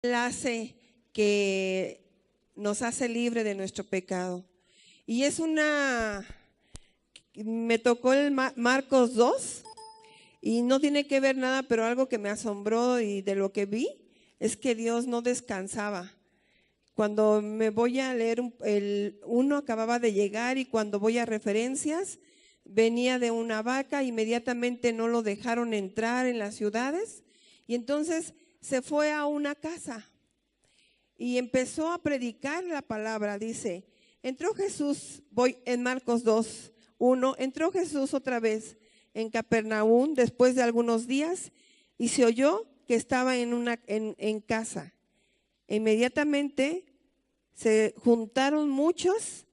Él hace que nos hace libre de nuestro pecado. Y me tocó el Marcos 2 y no tiene que ver nada, pero algo que me asombró y de lo que vi es que Dios no descansaba. Cuando me voy a leer uno acababa de llegar y cuando voy a referencias venía de una vaca, inmediatamente no lo dejaron entrar en las ciudades y entonces se fue a una casa y empezó a predicar la palabra. Dice, entró Jesús, voy en Marcos 2:1, entró Jesús otra vez en Capernaum después de algunos días y se oyó que estaba en casa. Inmediatamente se juntaron muchos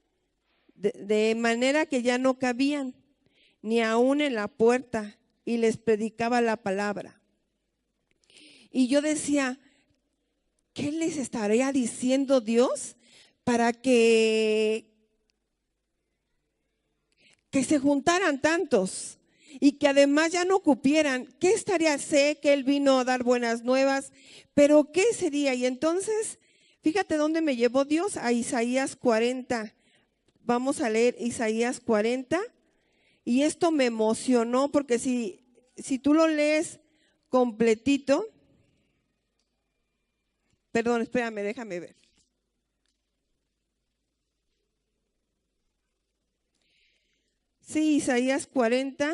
de manera que ya no cabían ni aún en la puerta y les predicaba la palabra. Y yo decía, ¿qué les estaría diciendo Dios para que se juntaran tantos y que además ya no cupieran? ¿Qué estaría? Sé que Él vino a dar buenas nuevas, pero ¿qué sería? Y entonces, fíjate dónde me llevó Dios, a Isaías 40. Vamos a leer Isaías 40 y esto me emocionó porque si tú lo lees completito, perdón, espérame, déjame ver. Sí, Isaías 40.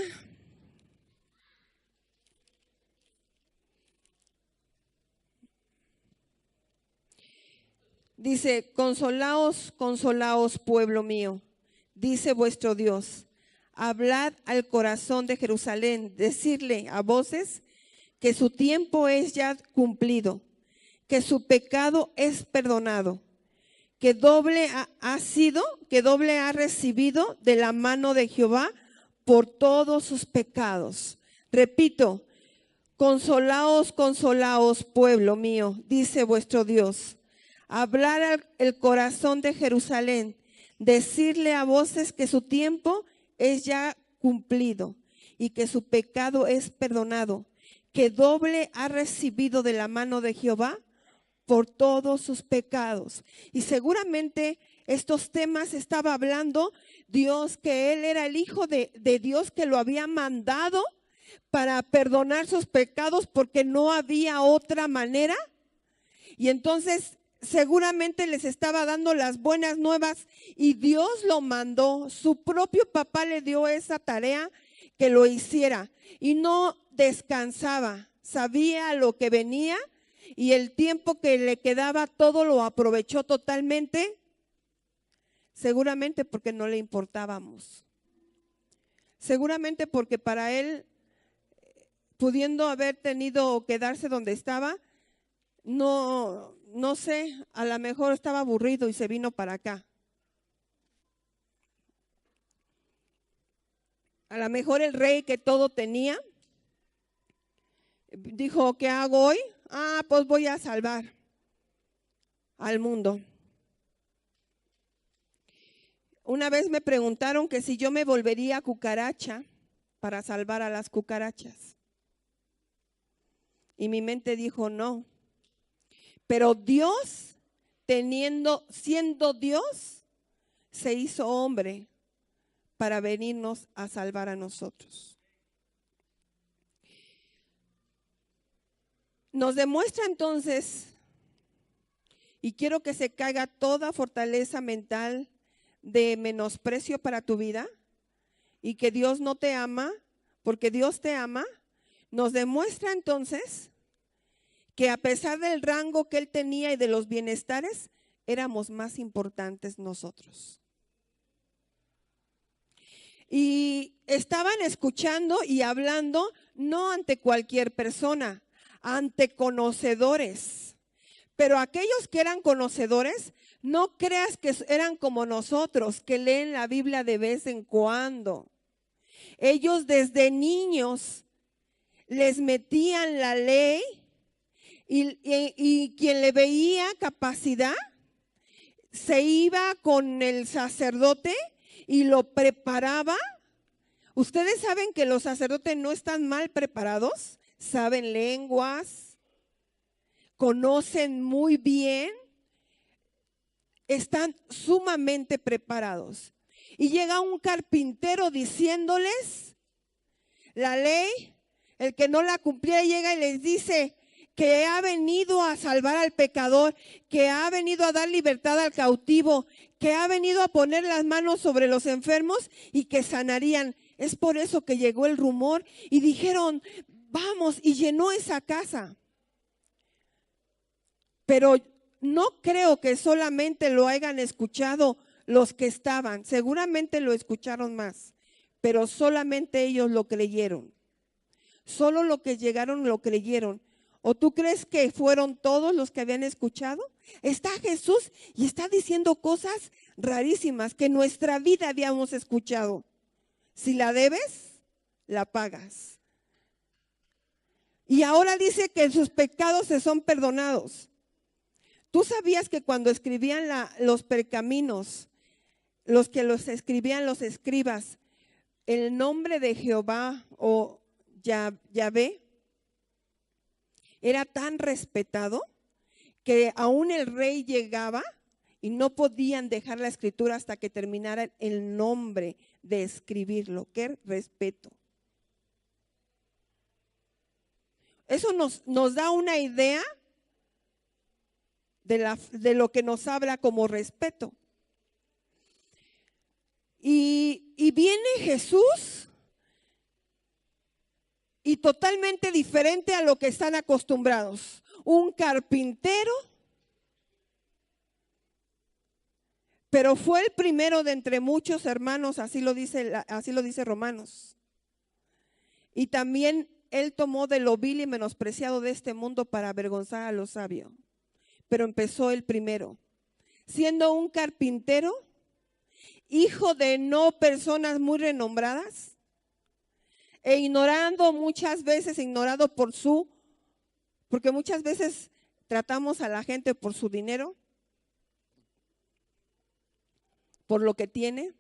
Dice, consolaos, consolaos, pueblo mío, dice vuestro Dios. Hablad al corazón de Jerusalén, decirle a voces que su tiempo es ya cumplido, que su pecado es perdonado, que doble ha recibido de la mano de Jehová por todos sus pecados. Repito, consolaos, consolaos, pueblo mío, dice vuestro Dios. Hablar al corazón de Jerusalén, decirle a voces que su tiempo es ya cumplido y que su pecado es perdonado, que doble ha recibido de la mano de Jehová por todos sus pecados. Y seguramente estos temas estaba hablando Dios, que Él era el Hijo de Dios, que lo había mandado para perdonar sus pecados porque no había otra manera. Y entonces seguramente les estaba dando las buenas nuevas y Dios lo mandó. Su propio papá le dio esa tarea que lo hiciera y no descansaba, sabía lo que venía y el tiempo que le quedaba todo lo aprovechó totalmente, seguramente porque no le importábamos, seguramente porque para él, pudiendo haber tenido o quedarse donde estaba, no sé, a lo mejor estaba aburrido y se vino para acá. A lo mejor el rey que todo tenía dijo, ¿qué hago hoy? Pues voy a salvar al mundo. Una vez me preguntaron que si yo me volvería cucaracha para salvar a las cucarachas. Y mi mente dijo no. Pero Dios, siendo Dios, se hizo hombre para venirnos a salvar a nosotros. Nos demuestra entonces, y quiero que se caiga toda fortaleza mental de menosprecio para tu vida y que Dios no te ama, porque Dios te ama, nos demuestra entonces que a pesar del rango que Él tenía y de los bienestares, éramos más importantes nosotros. Y estaban escuchando y hablando no ante cualquier persona, ante conocedores. Pero aquellos que eran conocedores, no creas que eran como nosotros, que leen la Biblia de vez en cuando. Ellos desde niños les metían la ley y quien le veía capacidad se iba con el sacerdote y lo preparaba. Ustedes saben que los sacerdotes no están mal preparados, saben lenguas, conocen muy bien, están sumamente preparados. Y llega un carpintero diciéndoles la ley, el que no la cumpliera llega y les dice que ha venido a salvar al pecador, que ha venido a dar libertad al cautivo, que ha venido a poner las manos sobre los enfermos y que sanarían. Es por eso que llegó el rumor y dijeron, vamos, y llenó esa casa. Pero no creo que solamente lo hayan escuchado los que estaban, seguramente lo escucharon más, pero solamente ellos lo creyeron. Solo los que llegaron lo creyeron. ¿O tú crees que fueron todos los que habían escuchado? Está Jesús y está diciendo cosas rarísimas que en nuestra vida habíamos escuchado. Si la debes, la pagas. Y ahora dice que sus pecados se son perdonados. ¿Tú sabías que cuando escribían los pergaminos, los que los escribían los escribas, el nombre de Jehová o Yahvé era tan respetado que aún el rey llegaba y no podían dejar la escritura hasta que terminara el nombre de escribirlo? ¡Qué respeto! Eso nos da una idea de lo que nos habla como respeto. Y viene Jesús y totalmente diferente a lo que están acostumbrados. Un carpintero, pero fue el primero de entre muchos hermanos, así lo dice Romanos. Y también él tomó de lo vil y menospreciado de este mundo para avergonzar a los sabios. Pero empezó el primero, siendo un carpintero, hijo de no personas muy renombradas, e ignorado porque muchas veces tratamos a la gente por su dinero, por lo que tiene.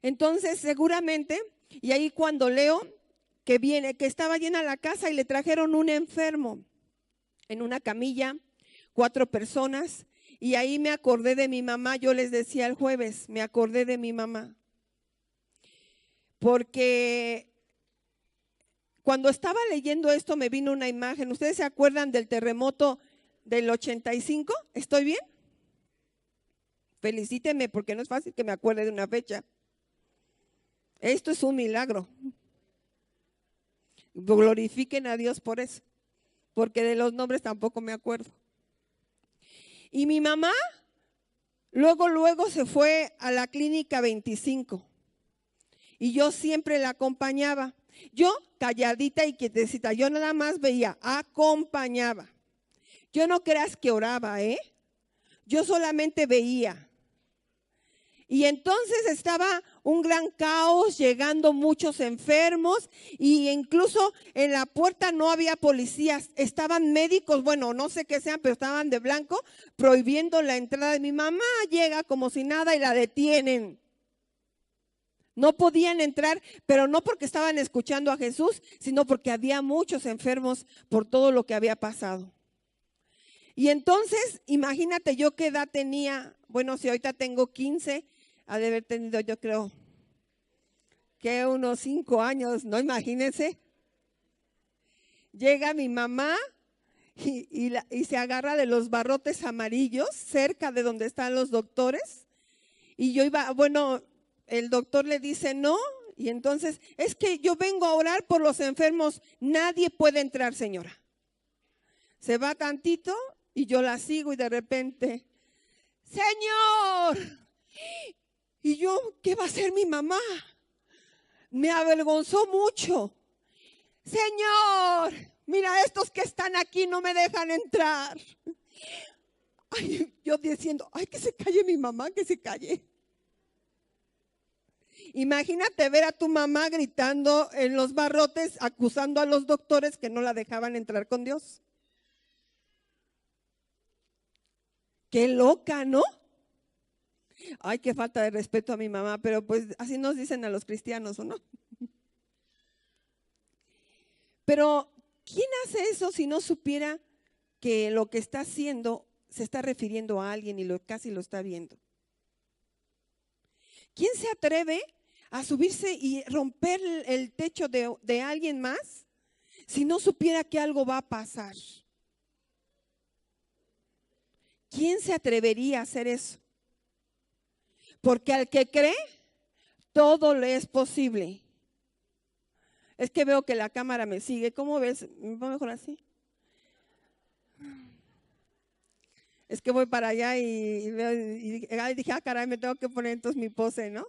Entonces, seguramente, y ahí cuando leo que estaba llena la casa y le trajeron un enfermo en una camilla, 4 personas, y ahí me acordé de mi mamá. Yo les decía el jueves, me acordé de mi mamá, porque cuando estaba leyendo esto me vino una imagen. ¿Ustedes se acuerdan del terremoto del 85? ¿Estoy bien? Felicítenme porque no es fácil que me acuerde de una fecha. Esto es un milagro. Glorifiquen a Dios por eso, porque de los nombres tampoco me acuerdo. Y mi mamá luego se fue a la clínica 25 y yo siempre la acompañaba. Yo calladita y quietecita, yo nada más veía, acompañaba. Yo no creas que oraba, yo solamente veía. Y entonces estaba un gran caos, llegando muchos enfermos, y incluso en la puerta no había policías, estaban médicos, bueno, no sé qué sean, pero estaban de blanco, prohibiendo la entrada de mi mamá. Llega como si nada y la detienen. No podían entrar, pero no porque estaban escuchando a Jesús, sino porque había muchos enfermos por todo lo que había pasado. Y entonces, imagínate yo qué edad tenía. Bueno, si ahorita tengo 15, ha de haber tenido, yo creo, que unos 5 años, ¿no? Imagínense. Llega mi mamá y se agarra de los barrotes amarillos cerca de donde están los doctores. Y yo iba, bueno, el doctor le dice no, y entonces, es que yo vengo a orar por los enfermos. Nadie puede entrar, señora. Se va tantito y yo la sigo y de repente, Señor. Y yo, ¿qué va a hacer mi mamá? Me avergonzó mucho. Señor, mira, estos que están aquí no me dejan entrar. Ay, yo diciendo, ay, que se calle mi mamá, que se calle. Imagínate ver a tu mamá gritando en los barrotes, acusando a los doctores que no la dejaban entrar con Dios. Qué loca, ¿no? Ay, qué falta de respeto a mi mamá, pero pues así nos dicen a los cristianos, ¿o no? Pero ¿quién hace eso si no supiera que lo que está haciendo se está refiriendo a alguien y casi lo está viendo. ¿Quién se atreve a subirse y romper el techo de alguien más si no supiera que algo va a pasar? ¿Quién se atrevería a hacer eso? Porque al que cree, todo le es posible. Es que veo que la cámara me sigue. ¿Cómo ves? ¿Me pongo mejor así? Es que voy para allá y dije, caray, me tengo que poner entonces mi pose, ¿no?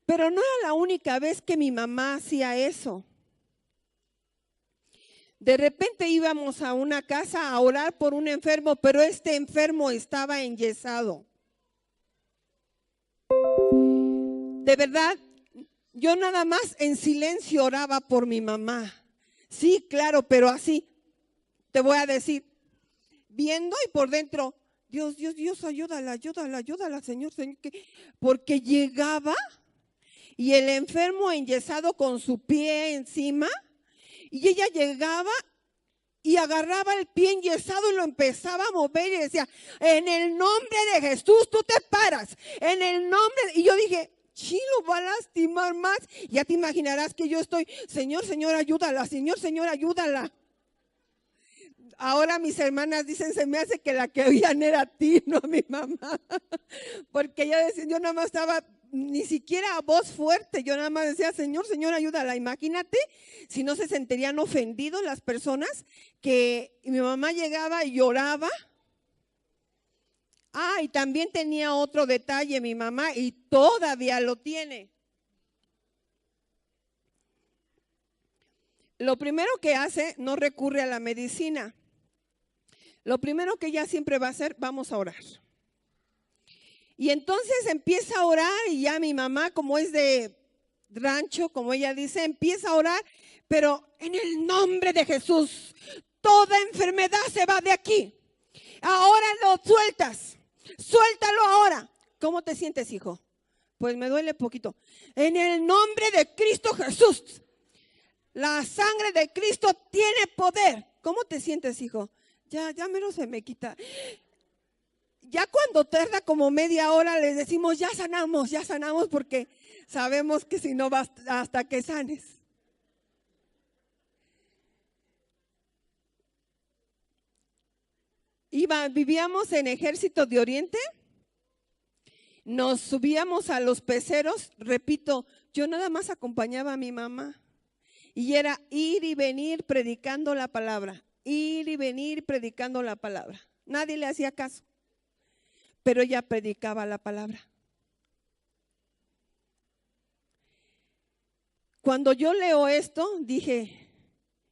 Pero no era la única vez que mi mamá hacía eso. De repente íbamos a una casa a orar por un enfermo, pero este enfermo estaba enyesado. De verdad, yo nada más en silencio oraba por mi mamá. Sí, claro, pero así, te voy a decir, viendo y por dentro, Dios, ayúdala, Señor, porque llegaba y el enfermo enyesado con su pie encima, y ella llegaba y agarraba el pie enyesado y lo empezaba a mover y decía, en el nombre de Jesús tú te paras, en el nombre, y yo dije, sí, lo va a lastimar más. Ya te imaginarás que yo estoy, Señor, ayúdala, Señor, ayúdala. Ahora mis hermanas dicen, se me hace que la que oían era a ti, no a mi mamá. Porque ella decía, yo nada más estaba, ni siquiera a voz fuerte, yo nada más decía, Señor, ayúdala. Imagínate si no se sentirían ofendidos las personas que mi mamá llegaba y lloraba. Ah, y también tenía otro detalle mi mamá y todavía lo tiene. Lo primero que hace, no recurre a la medicina. Lo primero que ella siempre va a hacer, vamos a orar. Y entonces empieza a orar y ya mi mamá, como es de rancho, como ella dice, empieza a orar, pero en el nombre de Jesús, toda enfermedad se va de aquí. Ahora lo sueltas. Suéltalo ahora. ¿Cómo te sientes, hijo? Pues me duele poquito. En el nombre de Cristo Jesús, la sangre de Cristo tiene poder. ¿Cómo te sientes, hijo? Ya menos se me quita. Ya cuando tarda como media hora les decimos, ya sanamos, porque sabemos que si no va hasta que sanes. Vivíamos en Ejército de Oriente, nos subíamos a los peceros, repito, yo nada más acompañaba a mi mamá y era ir y venir predicando la palabra, Nadie le hacía caso, pero ella predicaba la palabra. Cuando yo leo esto, dije,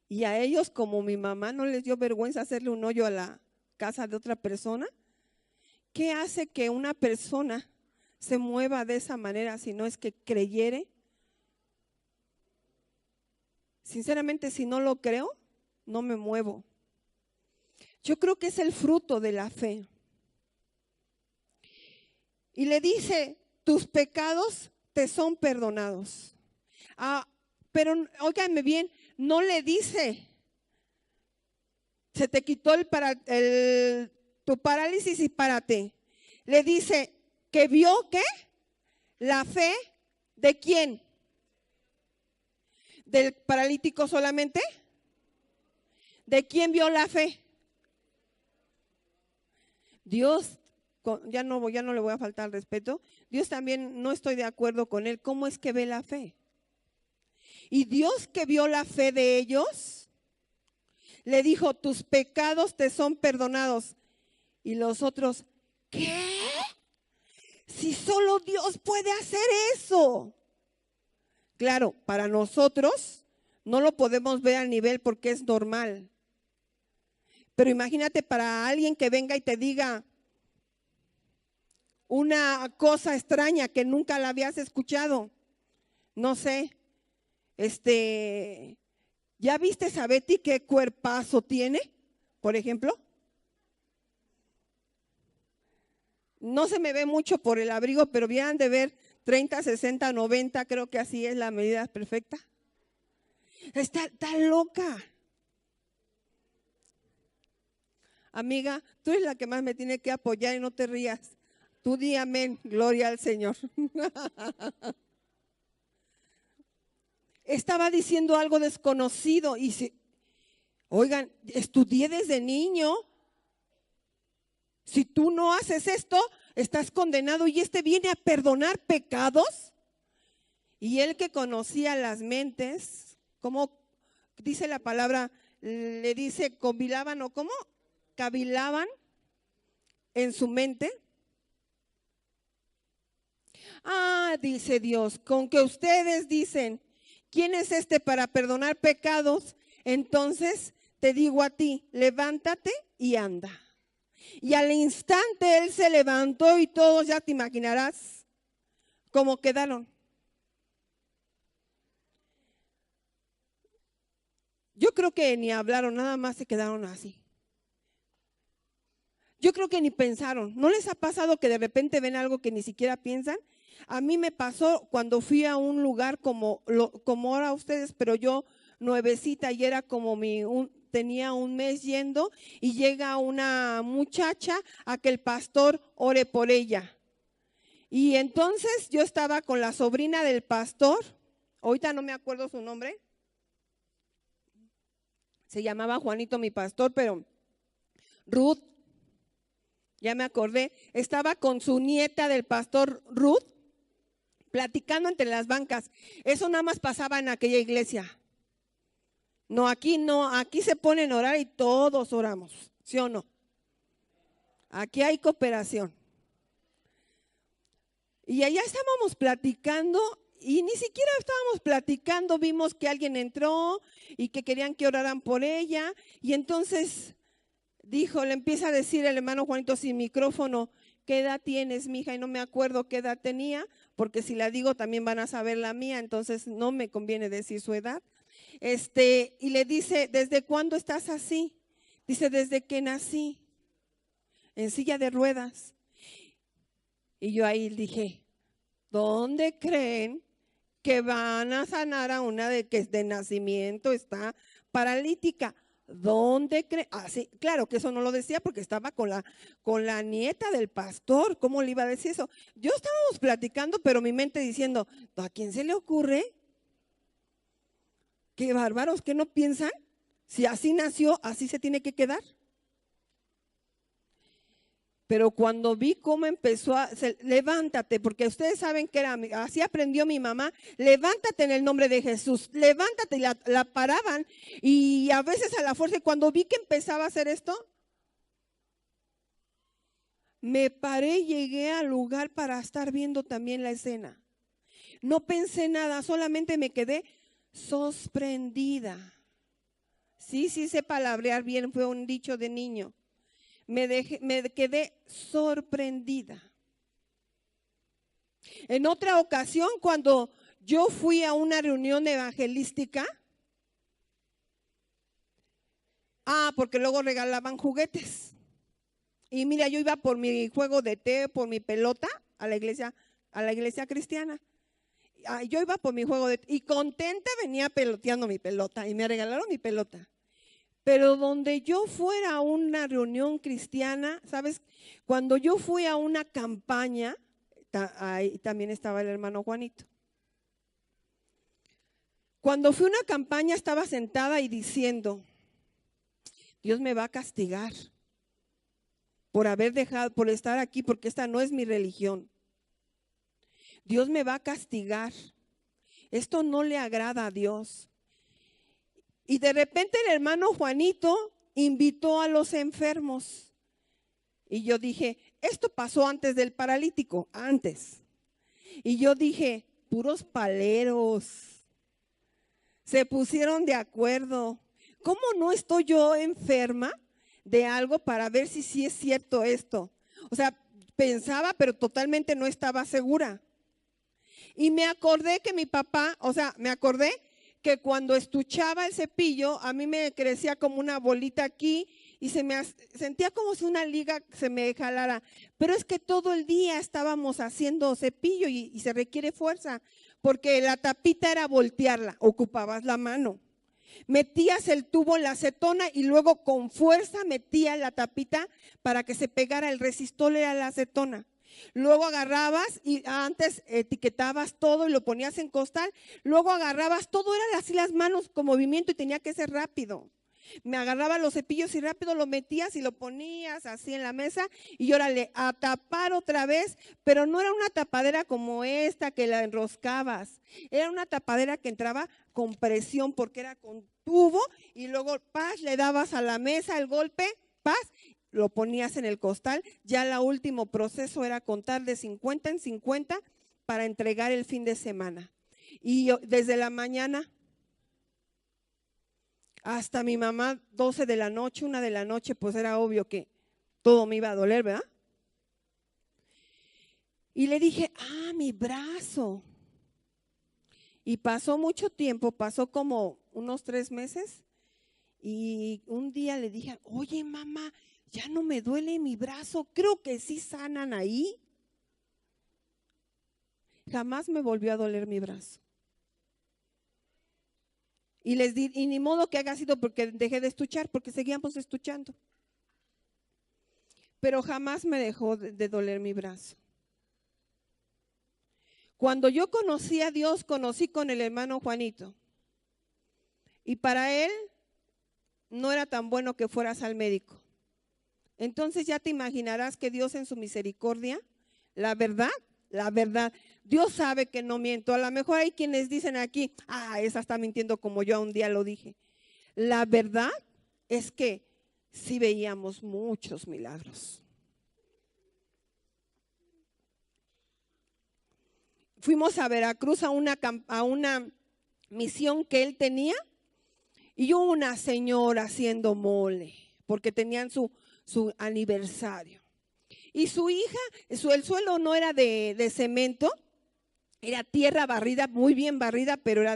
y a ellos como mi mamá no les dio vergüenza hacerle un hoyo a la casa de otra persona. ¿Qué hace que una persona se mueva de esa manera si no es que creyere? Sinceramente, si no lo creo, no me muevo. Yo creo que es el fruto de la fe. Y le dice, tus pecados te son perdonados. Pero óiganme bien, no le dice, se te quitó tu parálisis y párate. Le dice que vio ¿qué? La fe de quién. ¿Del paralítico solamente? ¿De quién vio la fe? Dios, ya no le voy a faltar al respeto. Dios también no estoy de acuerdo con él. ¿Cómo es que ve la fe? Y Dios que vio la fe de ellos, le dijo, tus pecados te son perdonados. Y los otros, ¿qué? Si solo Dios puede hacer eso. Claro, para nosotros no lo podemos ver al nivel porque es normal. Pero imagínate para alguien que venga y te diga una cosa extraña que nunca la habías escuchado. No sé, ¿ya viste a Betty qué cuerpazo tiene, por ejemplo? No se me ve mucho por el abrigo, pero bien de ver 30, 60, 90, creo que así es la medida perfecta. Está loca. Amiga, tú eres la que más me tiene que apoyar y no te rías. Tú di amén, gloria al Señor. Estaba diciendo algo desconocido y oigan, estudié desde niño. Si tú no haces esto, estás condenado y viene a perdonar pecados. Y él que conocía las mentes, como dice la palabra, le dice cavilaban o cómo, cavilaban en su mente. Dice Dios, con que ustedes dicen, ¿quién es este para perdonar pecados? Entonces te digo a ti, levántate y anda. Y al instante él se levantó y todos ya te imaginarás cómo quedaron. Yo creo que ni hablaron, nada más se quedaron así. Yo creo que ni pensaron. ¿No les ha pasado que de repente ven algo que ni siquiera piensan? A mí me pasó cuando fui a un lugar como ahora ustedes, pero yo nuevecita y era como tenía un mes yendo y llega una muchacha a que el pastor ore por ella. Y entonces yo estaba con la sobrina del pastor, ahorita no me acuerdo su nombre, se llamaba Juanito mi pastor, pero Ruth, ya me acordé, estaba con su nieta del pastor Ruth, platicando entre las bancas. Eso nada más pasaba en aquella iglesia. No, aquí se ponen a orar y todos oramos, ¿sí o no? Aquí hay cooperación. Y allá estábamos platicando y ni siquiera estábamos platicando, vimos que alguien entró y que querían que oraran por ella. Y entonces le empieza a decir el hermano Juanito sin micrófono, ¿qué edad tienes, mija? Y no me acuerdo qué edad tenía, porque si la digo también van a saber la mía, entonces no me conviene decir su edad. Y le dice, ¿desde cuándo estás así? Dice, desde que nací, en silla de ruedas. Y yo ahí dije, ¿dónde creen que van a sanar a una de que de nacimiento está paralítica? ¿Dónde creen? Sí, claro que eso no lo decía porque estaba con la nieta del pastor. ¿Cómo le iba a decir eso? Yo estábamos platicando, pero mi mente diciendo, ¿a quién se le ocurre? Qué bárbaros, ¿qué no piensan? Si así nació, así se tiene que quedar. Pero cuando vi cómo empezó levántate, porque ustedes saben que así aprendió mi mamá, levántate en el nombre de Jesús, levántate, y la paraban y a veces a la fuerza. Y cuando vi que empezaba a hacer esto, me paré y llegué al lugar para estar viendo también la escena. No pensé nada, solamente me quedé sorprendida. Sí, sé palabrear bien, fue un dicho de niño. Me quedé sorprendida. En otra ocasión, cuando yo fui a una reunión evangelística, porque luego regalaban juguetes. Y mira, yo iba por mi juego de té, por mi pelota a la iglesia cristiana. Yo iba por mi juego de té y contenta venía peloteando mi pelota y me regalaron mi pelota. Pero donde yo fuera a una reunión cristiana, ¿sabes? Cuando yo fui a una campaña, ahí también estaba el hermano Juanito. Cuando fui a una campaña estaba sentada y diciendo, Dios me va a castigar por por estar aquí, porque esta no es mi religión. Dios me va a castigar. Esto no le agrada a Dios. Y de repente el hermano Juanito invitó a los enfermos. Y yo dije, esto pasó antes del paralítico, antes. Y yo dije, puros paleros. Se pusieron de acuerdo. ¿Cómo no estoy yo enferma de algo para ver si sí es cierto esto? O sea, pensaba, pero totalmente no estaba segura. Y me acordé que mi papá, que cuando estuchaba el cepillo, a mí me crecía como una bolita aquí y sentía como si una liga se me jalara. Pero es que todo el día estábamos haciendo cepillo y se requiere fuerza, porque la tapita era voltearla, ocupabas la mano. Metías el tubo en la acetona y luego con fuerza metías la tapita para que se pegara. El resistol era la acetona. Luego agarrabas y antes etiquetabas todo y lo ponías en costal. Luego agarrabas, todo era así las manos con movimiento y tenía que ser rápido. Me agarraba los cepillos y rápido lo metías y lo ponías así en la mesa y órale, a tapar otra vez, pero no era una tapadera como esta que la enroscabas, era una tapadera que entraba con presión porque era con tubo y luego paz, le dabas a la mesa el golpe, paz, lo ponías en el costal. Ya el último proceso era contar de 50 en 50 para entregar el fin de semana. Y yo, desde la mañana hasta mi mamá, 12 de la noche, 1 de la noche, pues era obvio que todo me iba a doler, ¿verdad? Y le dije, mi brazo. Y pasó mucho tiempo, pasó como unos 3 meses. Y un día le dije, oye mamá, ya no me duele mi brazo, creo que sí sanan ahí. Jamás me volvió a doler mi brazo. Y les di, y ni modo que haga sido porque dejé de estuchar, porque seguíamos estuchando. Pero jamás me dejó de doler mi brazo. Cuando yo conocí a Dios, conocí con el hermano Juanito. Y para él no era tan bueno que fueras al médico. Entonces ya te imaginarás que Dios en su misericordia, la verdad, Dios sabe que no miento. A lo mejor hay quienes dicen aquí, esa está mintiendo como yo un día lo dije. La verdad es que sí veíamos muchos milagros. Fuimos a Veracruz a una misión que él tenía y una señora haciendo mole, porque tenían su aniversario. Y su hija, el suelo no era de cemento, era tierra barrida, muy bien barrida, pero era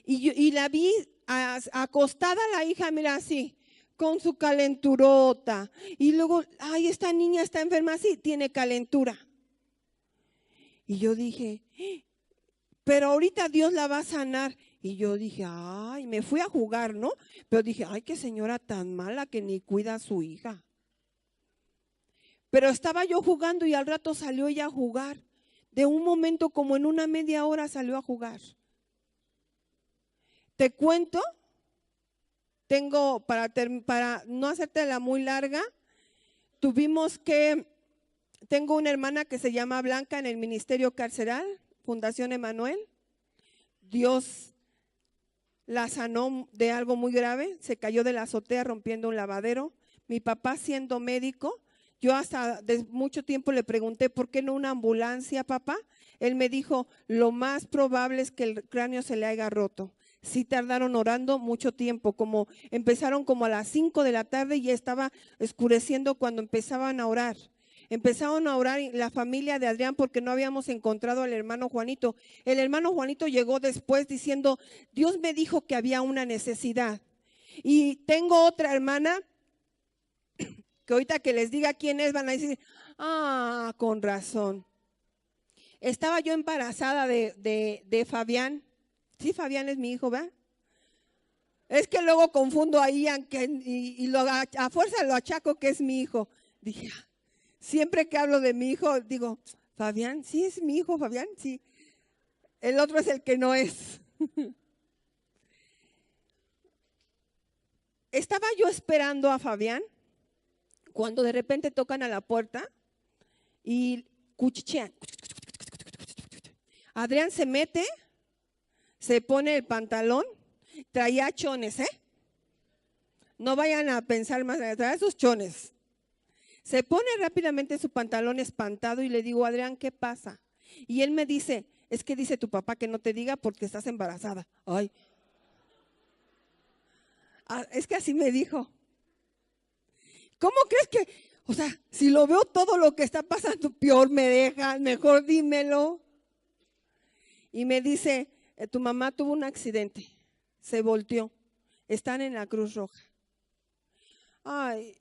y la vi acostada la hija, mira así, con su calenturota. Y luego, esta niña está enferma, sí, tiene calentura. Y yo dije, pero ahorita Dios la va a sanar. Y yo dije, me fui a jugar, ¿no? Pero dije, qué señora tan mala que ni cuida a su hija. Pero estaba yo jugando y al rato salió ella a jugar. De un momento, como en una media hora, salió a jugar. Te cuento, tengo, para no hacértela muy larga, tengo una hermana que se llama Blanca en el Ministerio Carceral, Fundación Emanuel. Dios la sanó de algo muy grave, se cayó de la azotea rompiendo un lavadero. Mi papá, siendo médico, yo hasta de mucho tiempo le pregunté, ¿por qué no una ambulancia, papá? Él me dijo, lo más probable es que el cráneo se le haya roto. Sí tardaron orando mucho tiempo, empezaron como a las 5 de la tarde y ya estaba oscureciendo cuando empezaban a orar. Empezaron a orar la familia de Adrián porque no habíamos encontrado al hermano Juanito. El hermano Juanito llegó después diciendo, Dios me dijo que había una necesidad. Y tengo otra hermana que ahorita que les diga quién es van a decir, con razón. Estaba yo embarazada de Fabián. Sí, Fabián es mi hijo, ¿verdad? Es que luego confundo ahí y a fuerza lo achaco que es mi hijo. Dije, siempre que hablo de mi hijo, digo, Fabián, sí es mi hijo, Fabián, sí. El otro es el que no es. Estaba yo esperando a Fabián cuando de repente tocan a la puerta y cuchichean. Adrián se mete, se pone el pantalón, traía chones, No vayan a pensar más, traía sus chones. Se pone rápidamente su pantalón espantado y le digo, Adrián, ¿qué pasa? Y él me dice, es que dice tu papá que no te diga porque estás embarazada. Es que así me dijo. ¿Cómo crees que, si lo veo todo lo que está pasando, peor me deja, mejor dímelo? Y me dice, tu mamá tuvo un accidente, se volteó, están en la Cruz Roja.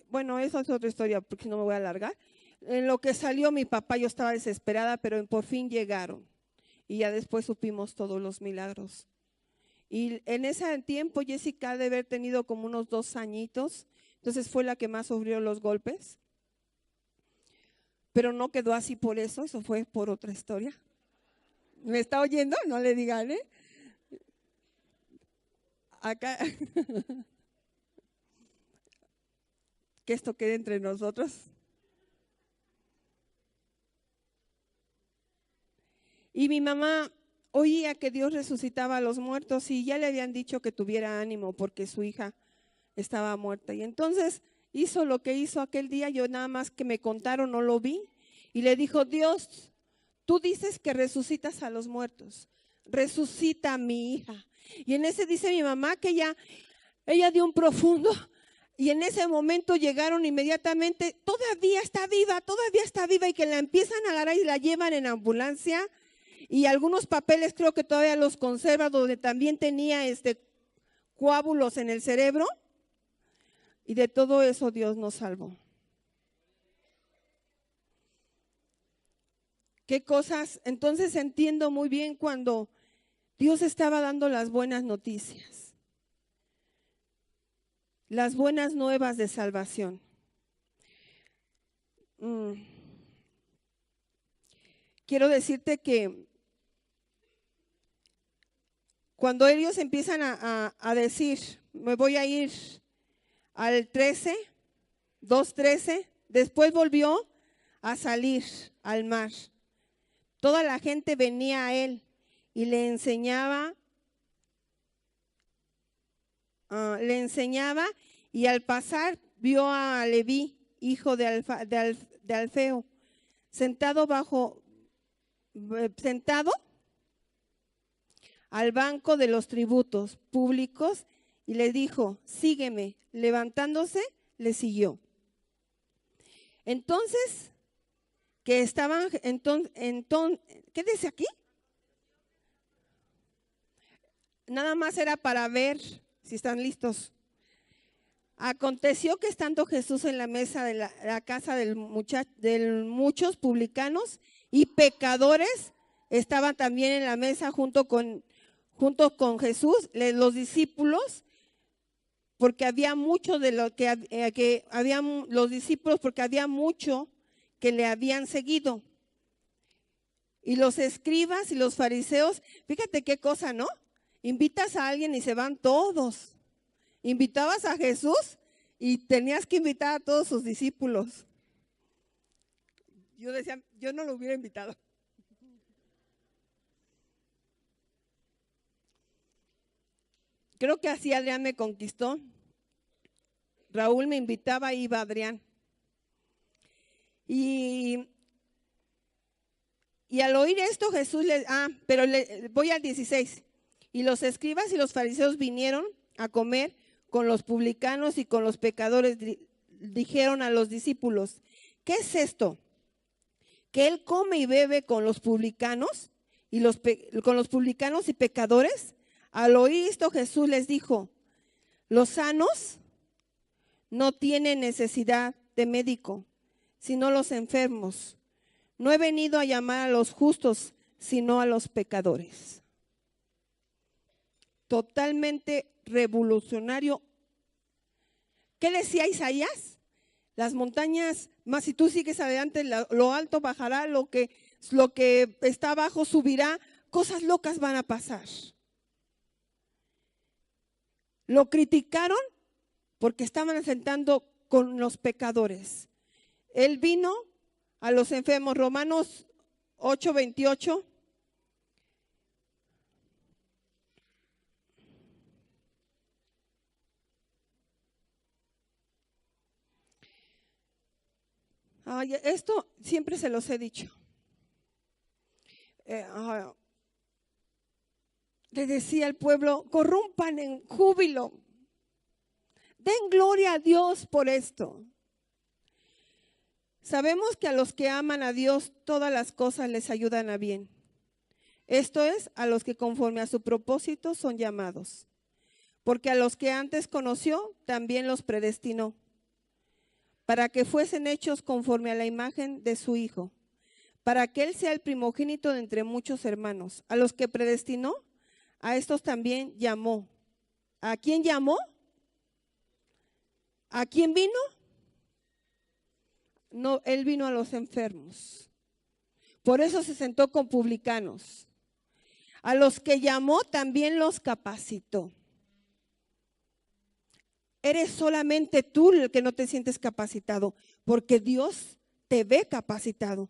Bueno, esa es otra historia porque no me voy a alargar. En lo que salió mi papá, yo estaba desesperada, pero por fin llegaron. Y ya después supimos todos los milagros. Y en ese tiempo Jessica ha de haber tenido como unos 2 añitos, entonces fue la que más sufrió los golpes. Pero no quedó así por eso fue por otra historia. ¿Me está oyendo? No le digan, ¿eh? Acá, que esto quede entre nosotros. Y mi mamá oía que Dios resucitaba a los muertos y ya le habían dicho que tuviera ánimo porque su hija estaba muerta. Y entonces hizo lo que hizo aquel día, yo nada más que me contaron, no lo vi, y le dijo: Dios, tú dices que resucitas a los muertos, resucita a mi hija. Y en ese dice mi mamá que ella dio un profundo, y en ese momento llegaron inmediatamente: todavía está viva, y que la empiezan a agarrar y la llevan en ambulancia. Y algunos papeles creo que todavía los conserva, donde también tenía coágulos en el cerebro. Y de todo eso Dios nos salvó. ¿Qué cosas? Entonces entiendo muy bien cuando Dios estaba dando las buenas noticias, las buenas nuevas de salvación. Quiero decirte que cuando ellos empiezan a decir: me voy a ir al 13, 2:13, después volvió a salir al mar. Toda la gente venía a él y le enseñaba, y al pasar vio a Leví, hijo de Alfeo, sentado al banco de los tributos públicos, y le dijo: sígueme. Levantándose, le siguió. Entonces, que estaban, ¿qué dice aquí? Nada más era para ver si están listos. Aconteció que estando Jesús en la mesa de la casa de muchos publicanos y pecadores, estaban también en la mesa junto con Jesús, los discípulos, porque había mucho de lo que habían los discípulos, porque había mucho que le habían seguido. Y los escribas y los fariseos, fíjate qué cosa, ¿no? Invitas a alguien y se van todos. Invitabas a Jesús y tenías que invitar a todos sus discípulos. Yo decía, yo no lo hubiera invitado. Creo que así Adrián me conquistó. Raúl me invitaba, iba Adrián. Y al oír esto Jesús voy al 16. Y los escribas y los fariseos vinieron a comer con los publicanos y con los pecadores. Dijeron a los discípulos: ¿qué es esto? ¿Que él come y bebe con los publicanos y pecadores? Al oír esto Jesús les dijo: los sanos no tienen necesidad de médico, sino los enfermos. No he venido a llamar a los justos, sino a los pecadores. Totalmente revolucionario. ¿Qué decía Isaías? Las montañas, más si tú sigues adelante, lo alto bajará, lo que está abajo subirá, cosas locas van a pasar. Lo criticaron porque estaban asentando con los pecadores. Él vino a los enfermos. Romanos 8:28. Esto siempre se los he dicho. Le decía al pueblo: corrompan en júbilo, den gloria a Dios por esto. Sabemos que a los que aman a Dios todas las cosas les ayudan a bien. Esto es, a los que conforme a su propósito son llamados. Porque a los que antes conoció, también los predestinó, para que fuesen hechos conforme a la imagen de su Hijo, para que Él sea el primogénito de entre muchos hermanos. A los que predestinó, a estos también llamó. ¿A quién llamó? ¿A quién vino? No, él vino a los enfermos. Por eso se sentó con publicanos. A los que llamó también los capacitó. Eres solamente tú el que no te sientes capacitado, porque Dios te ve capacitado.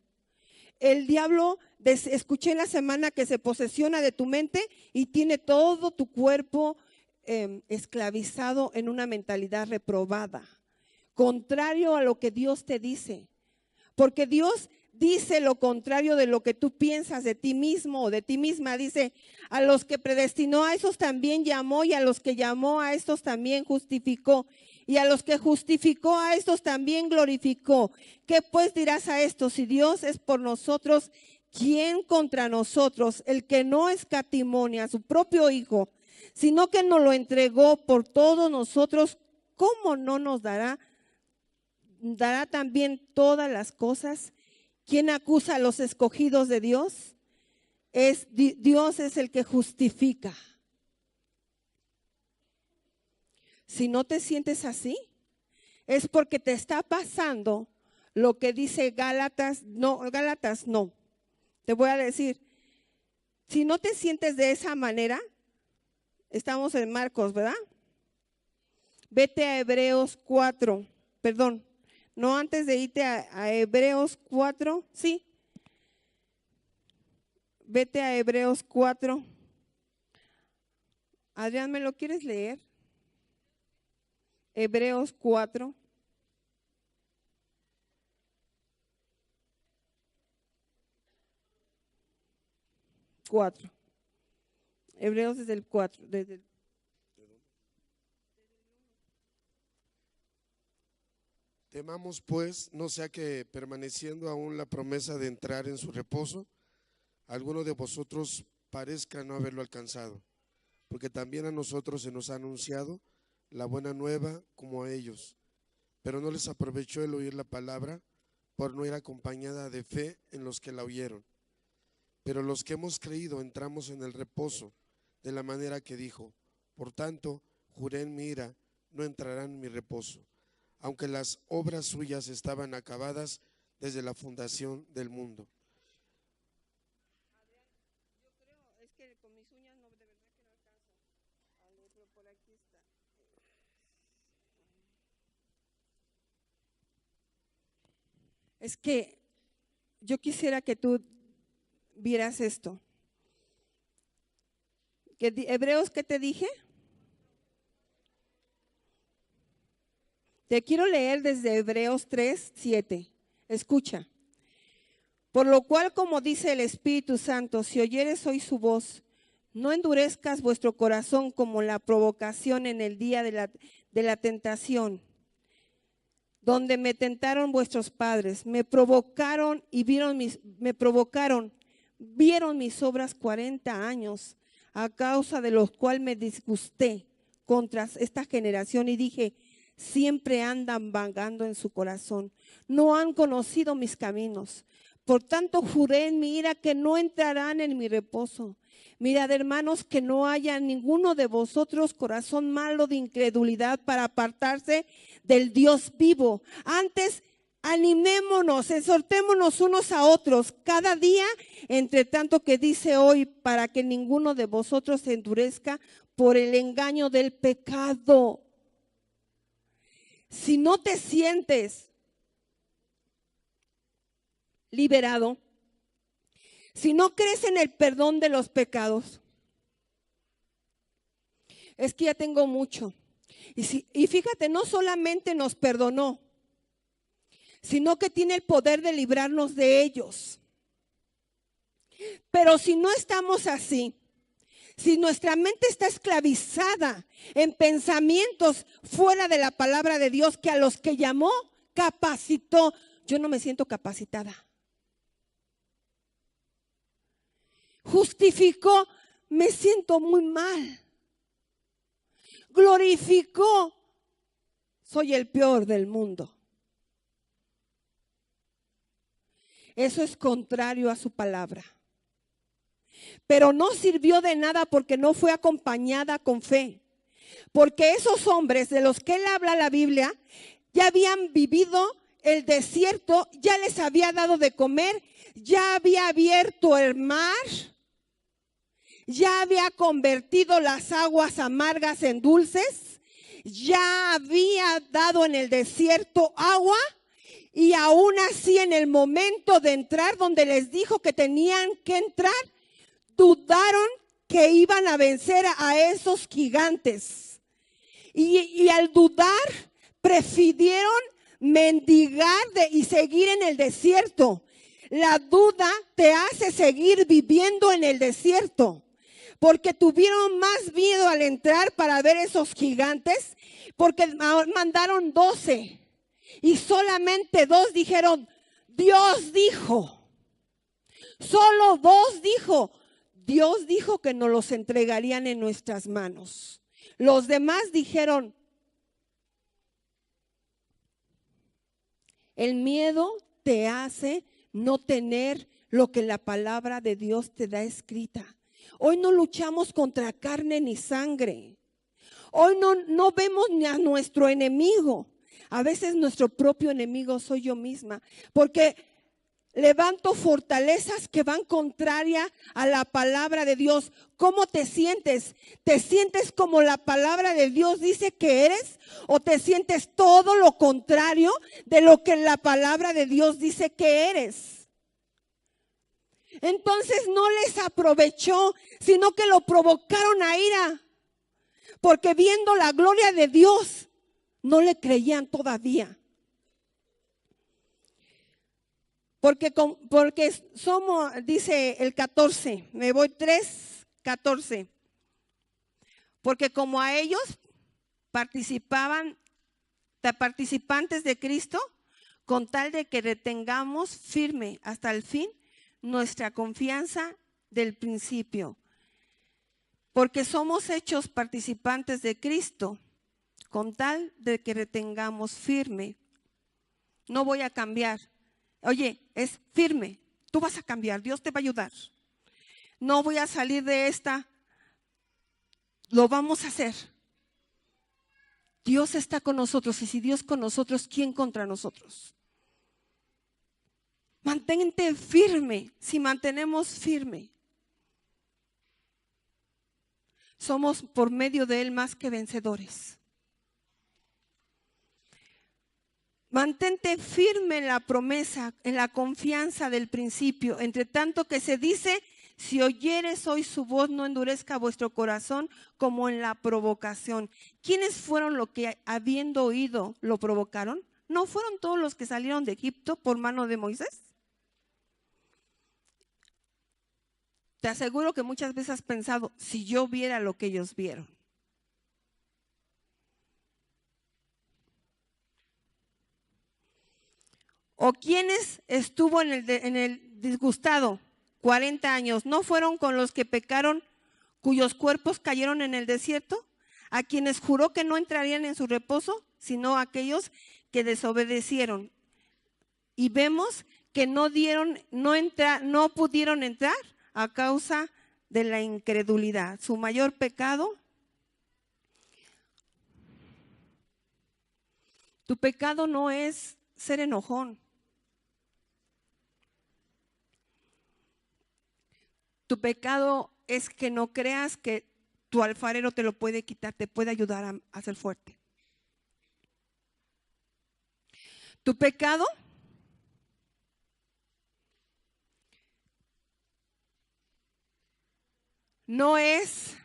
El diablo, escuché la semana que se posesiona de tu mente y tiene todo tu cuerpo esclavizado en una mentalidad reprobada, contrario a lo que Dios te dice. Porque Dios dice lo contrario de lo que tú piensas de ti mismo o de ti misma. Dice, a los que predestinó a esos también llamó, y a los que llamó a estos también justificó, y a los que justificó a estos también glorificó. ¿Qué pues dirás a esto? Si Dios es por nosotros, ¿quién contra nosotros? El que no escatimó a su propio Hijo, sino que nos lo entregó por todos nosotros, ¿cómo no nos dará también todas las cosas? ¿Quién acusa a los escogidos de Dios? Dios es el que justifica. Si no te sientes así, es porque te está pasando lo que dice Gálatas no. Te voy a decir, si no te sientes de esa manera, estamos en Marcos, ¿verdad? Vete a Hebreos 4, perdón. No, antes de irte a Hebreos 4, sí. Vete a Hebreos 4. Adrián, ¿me lo quieres leer? Hebreos 4. Hebreos desde el 4. Temamos pues, no sea que permaneciendo aún la promesa de entrar en su reposo, alguno de vosotros parezca no haberlo alcanzado, porque también a nosotros se nos ha anunciado la buena nueva como a ellos, pero no les aprovechó el oír la palabra por no ir acompañada de fe en los que la oyeron. Pero los que hemos creído entramos en el reposo, de la manera que dijo, por tanto, juré en mi ira, no entrarán en mi reposo, aunque las obras suyas estaban acabadas desde la fundación del mundo. Adrián, yo creo, es que con mis uñas no, de verdad que no alcanzo a leerlo, por aquí está. Es que yo quisiera que tú vieras esto. Hebreos, ¿qué te dije? Te quiero leer desde Hebreos 3:7. Escucha. Por lo cual, como dice el Espíritu Santo, si oyeres hoy su voz, no endurezcas vuestro corazón como la provocación en el día de la tentación, donde me tentaron vuestros padres, me provocaron, vieron mis obras 40 años, a causa de los cuales me disgusté contra esta generación y dije, siempre andan vagando en su corazón, no han conocido mis caminos. Por tanto, juré en mi ira que no entrarán en mi reposo. Mirad, hermanos, que no haya ninguno de vosotros corazón malo de incredulidad para apartarse del Dios vivo. Antes, animémonos, exhortémonos unos a otros cada día, entre tanto que dice hoy, para que ninguno de vosotros se endurezca por el engaño del pecado. Si no te sientes liberado, si no crees en el perdón de los pecados, es que ya tengo mucho. Y fíjate, no solamente nos perdonó, sino que tiene el poder de librarnos de ellos. Pero si no estamos así, si nuestra mente está esclavizada en pensamientos fuera de la palabra de Dios, que a los que llamó, capacitó, yo no me siento capacitada. Justificó, me siento muy mal. Glorificó, soy el peor del mundo. Eso es contrario a su palabra. pero no sirvió de nada porque no fue acompañada con fe. Porque esos hombres de los que él habla la Biblia ya habían vivido el desierto, ya les había dado de comer, ya había abierto el mar, ya había convertido las aguas amargas en dulces, ya había dado en el desierto agua, y aún así en el momento de entrar, donde les dijo que tenían que entrar, dudaron que iban a vencer a esos gigantes. Y al dudar, prefirieron mendigar y seguir en el desierto. La duda te hace seguir viviendo en el desierto, porque tuvieron más miedo al entrar para ver esos gigantes, porque mandaron 12 y solamente 2 dijeron, Dios dijo. Solo 2 dijo, Dios dijo que nos los entregarían en nuestras manos. Los demás dijeron, el miedo te hace no tener lo que la palabra de Dios te da escrita. Hoy no luchamos contra carne ni sangre. Hoy no vemos ni a nuestro enemigo. A veces nuestro propio enemigo soy yo misma, porque levanto fortalezas que van contraria a la palabra de Dios. ¿Cómo te sientes? ¿Te sientes como la palabra de Dios dice que eres? ¿O te sientes todo lo contrario de lo que la palabra de Dios dice que eres? Entonces no les aprovechó, sino que lo provocaron a ira, porque viendo la gloria de Dios, no le creían todavía. Porque somos, dice el 14, me voy 3:14. Porque como a ellos participantes de Cristo, con tal de que retengamos firme hasta el fin nuestra confianza del principio. Porque somos hechos participantes de Cristo, con tal de que retengamos firme. No voy a cambiar. Oye, es firme. Tú vas a cambiar. Dios te va a ayudar. No voy a salir de esta. Lo vamos a hacer. Dios está con nosotros. Y si Dios con nosotros, ¿quién contra nosotros? Mantente firme. Si mantenemos firme, somos por medio de Él más que vencedores. Mantente firme en la promesa, en la confianza del principio. Entre tanto que se dice, si oyeres hoy su voz, no endurezca vuestro corazón como en la provocación. ¿Quiénes fueron los que habiendo oído lo provocaron? ¿No fueron todos los que salieron de Egipto por mano de Moisés? Te aseguro que muchas veces has pensado, si yo viera lo que ellos vieron. ¿O quiénes estuvo en el disgustado 40 años? ¿No fueron con los que pecaron, cuyos cuerpos cayeron en el desierto? ¿A quienes juró que no entrarían en su reposo, sino aquellos que desobedecieron? Y vemos que no pudieron entrar a causa de la incredulidad. Su mayor pecado. Tu pecado no es ser enojón. Tu pecado es que no creas que tu alfarero te lo puede quitar, te puede ayudar a ser fuerte. Tu pecado no es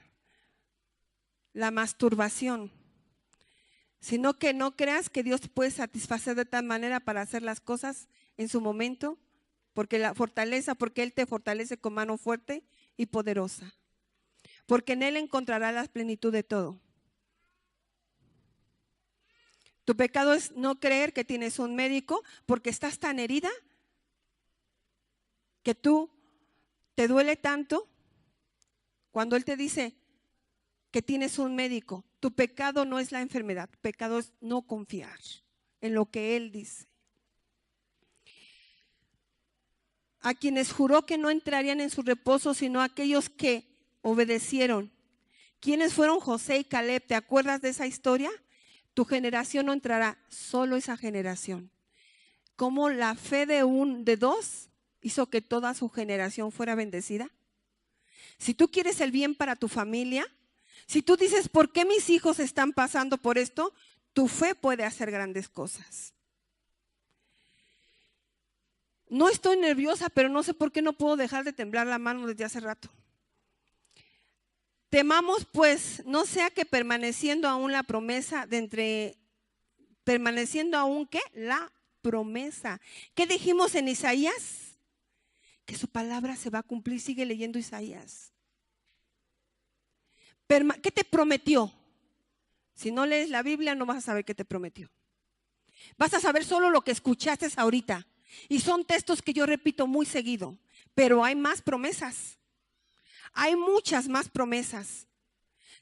la masturbación, sino que no creas que Dios te puede satisfacer de tal manera para hacer las cosas en su momento, porque Él te fortalece con mano fuerte y poderosa, porque en Él encontrarás la plenitud de todo. Tu pecado es no creer que tienes un médico, porque estás tan herida que tú te duele tanto cuando Él te dice que tienes un médico. Tu pecado no es la enfermedad, tu pecado es no confiar en lo que Él dice. a quienes juró que no entrarían en su reposo, sino a aquellos que obedecieron. ¿Quiénes fueron José y Caleb? ¿Te acuerdas de esa historia? Tu generación no entrará, solo esa generación. Cómo la fe de dos hizo que toda su generación fuera bendecida. Si tú quieres el bien para tu familia, si tú dices, ¿por qué mis hijos están pasando por esto? Tu fe puede hacer grandes cosas. No estoy nerviosa, pero no sé por qué no puedo dejar de temblar la mano desde hace rato. Temamos pues, no sea que permaneciendo aún la promesa permaneciendo aún ¿qué? La promesa. ¿Qué dijimos en Isaías? Que su palabra se va a cumplir. Sigue leyendo Isaías. ¿Qué te prometió? Si no lees la Biblia no vas a saber qué te prometió. Vas a saber solo lo que escuchaste ahorita. Y son textos que yo repito muy seguido. Pero hay más promesas. Hay muchas más promesas.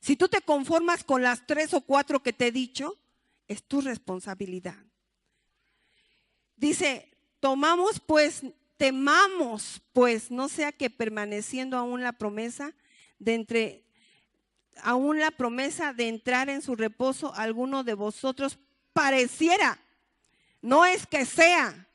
Si tú te conformas con las 3 o 4 que te he dicho, es tu responsabilidad. Dice, temamos pues, no sea que permaneciendo aún la promesa de entrar en su reposo, alguno de vosotros pareciera, no es que sea,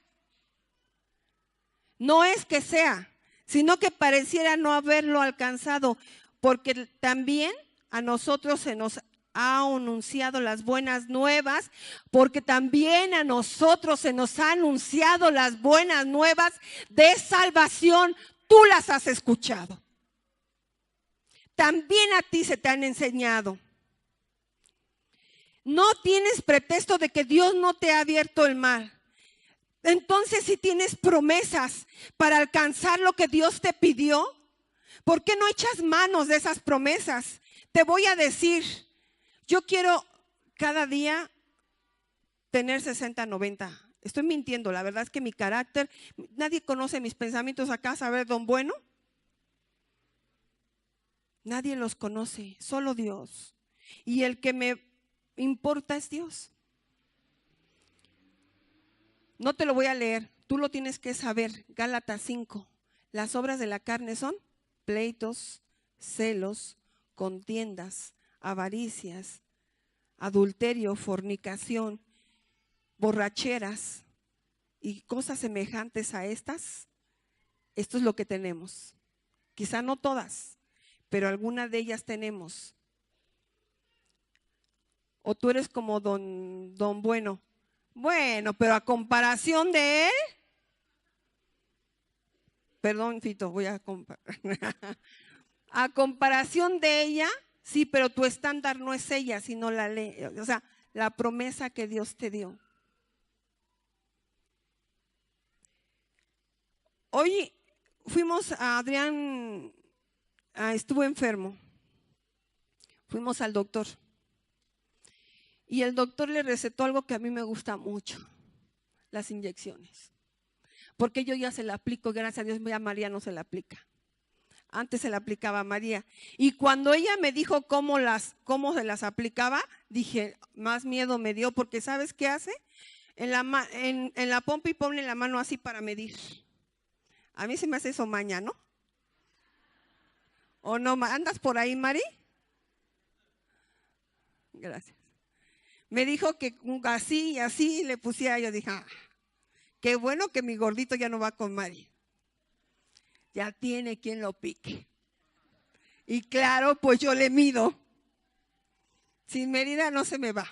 sino que pareciera no haberlo alcanzado, porque también a nosotros se nos ha anunciado las buenas nuevas, porque también a nosotros se nos ha anunciado las buenas nuevas de salvación. Tú las has escuchado. También a ti se te han enseñado. No tienes pretexto de que Dios no te ha abierto el mar. Entonces, si tienes promesas para alcanzar lo que Dios te pidió, ¿por qué no echas manos de esas promesas? Te voy a decir, yo quiero cada día tener 60, 90. Estoy mintiendo, la verdad es que mi carácter, nadie conoce mis pensamientos acá, ¿saber, don Bueno? Nadie los conoce, solo Dios. Y el que me importa es Dios. No te lo voy a leer, tú lo tienes que saber. Gálatas 5. Las obras de la carne son pleitos, celos, contiendas, avaricias, adulterio, fornicación, borracheras y cosas semejantes a estas. Esto es lo que tenemos. Quizá no todas, pero algunas de ellas tenemos. O tú eres como don Bueno. Bueno, pero a comparación de él, perdón, Fito, voy a comparar. A comparación de ella, sí, pero tu estándar no es ella, sino la ley, o sea, la promesa que Dios te dio. Hoy fuimos a Adrián, estuvo enfermo. Fuimos al doctor. Y el doctor le recetó algo que a mí me gusta mucho, las inyecciones. Porque yo ya se la aplico, gracias a Dios, ya María no se la aplica. Antes se la aplicaba a María. Y cuando ella me dijo cómo se las aplicaba, dije, más miedo me dio, porque ¿sabes qué hace? En la pompa y pone la mano así para medir. A mí se me hace eso maña, ¿no? ¿O no? ¿Andas por ahí, Mari? Gracias. Me dijo que así y así le pusiera, yo dije, qué bueno que mi gordito ya no va con Mari. Ya tiene quien lo pique. Y claro, pues yo le mido. Sin medida no se me va.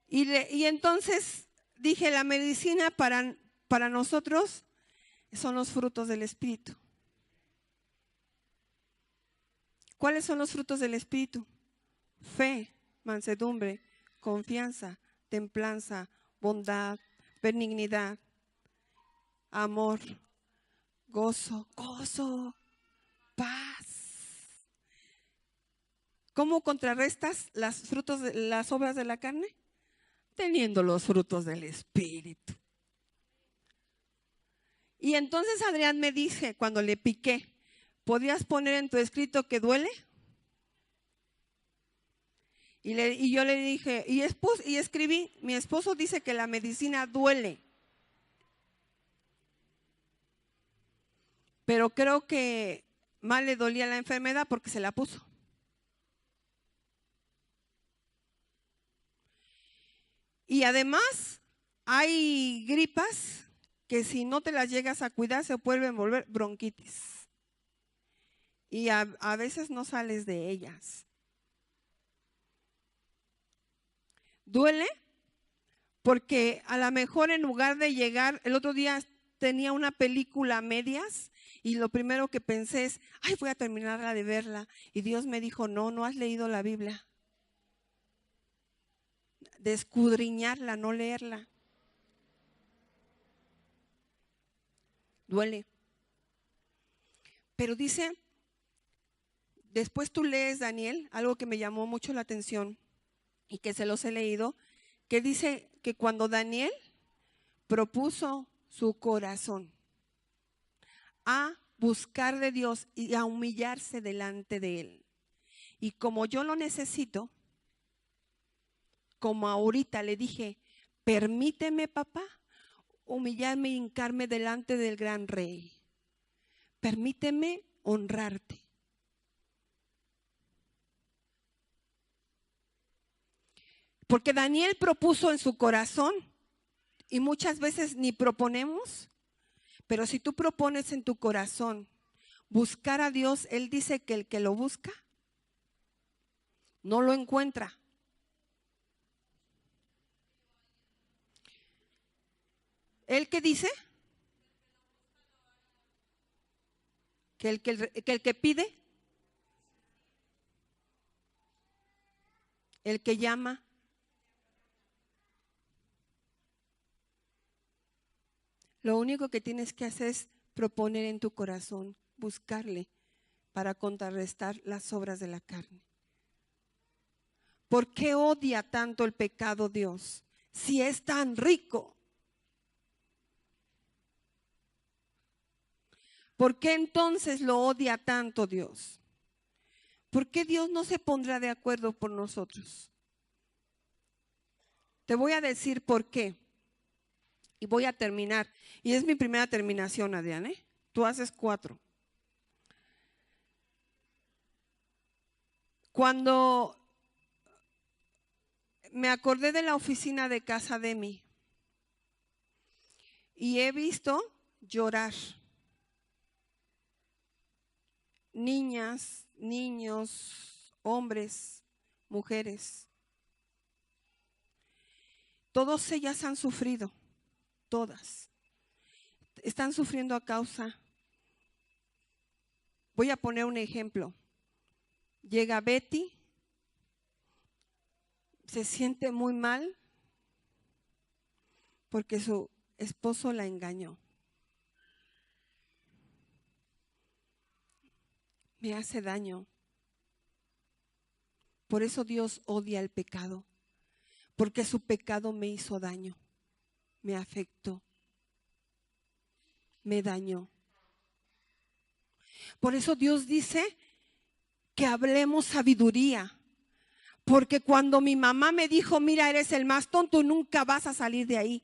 Y entonces dije, la medicina para nosotros son los frutos del Espíritu. ¿Cuáles son los frutos del Espíritu? Fe, mansedumbre, confianza, templanza, bondad, benignidad, amor, gozo, paz. ¿Cómo contrarrestas las obras de la carne? Teniendo los frutos del Espíritu. Y entonces Adrián me dice, cuando le piqué, ¿podrías poner en tu escrito que duele? Y yo le dije, y escribí, mi esposo dice que la medicina duele. Pero creo que más le dolía la enfermedad porque se la puso. Y además hay gripas que si no te las llegas a cuidar se pueden volver bronquitis. Y a veces no sales de ellas. Duele porque a lo mejor en lugar de llegar, el otro día tenía una película a medias y lo primero que pensé es, ay, voy a terminarla de verla. Y Dios me dijo, no has leído la Biblia. De escudriñarla, no leerla. Duele. Pero dice, después tú lees, Daniel, algo que me llamó mucho la atención y que se los he leído, que dice que cuando Daniel propuso su corazón a buscar de Dios y a humillarse delante de Él, y como yo lo necesito, como ahorita le dije, permíteme, papá, humillarme y hincarme delante del gran rey. Permíteme honrarte. Porque Daniel propuso en su corazón, y muchas veces ni proponemos, pero si tú propones en tu corazón buscar a Dios, Él dice que el que lo busca no lo encuentra. ¿Él qué dice? Que el que pide, el que llama. Lo único que tienes que hacer es proponer en tu corazón, buscarle para contrarrestar las obras de la carne. ¿Por qué odia tanto el pecado Dios si es tan rico? ¿Por qué entonces lo odia tanto Dios? ¿Por qué Dios no se pondrá de acuerdo por nosotros? Te voy a decir por qué. Y voy a terminar. Y es mi primera terminación, Adrián, ¿eh? Tú haces 4. Cuando me acordé de la oficina de Casa de mí y he visto llorar niñas, niños, hombres, mujeres. Todas ellas han sufrido, todas. Están sufriendo a causa. Voy a poner un ejemplo. Llega Betty, se siente muy mal porque su esposo la engañó. Me hace daño. Por eso Dios odia el pecado, porque su pecado me hizo daño, me afectó, me dañó. Por eso Dios dice que hablemos sabiduría, porque cuando mi mamá me dijo, mira, eres el más tonto, nunca vas a salir de ahí.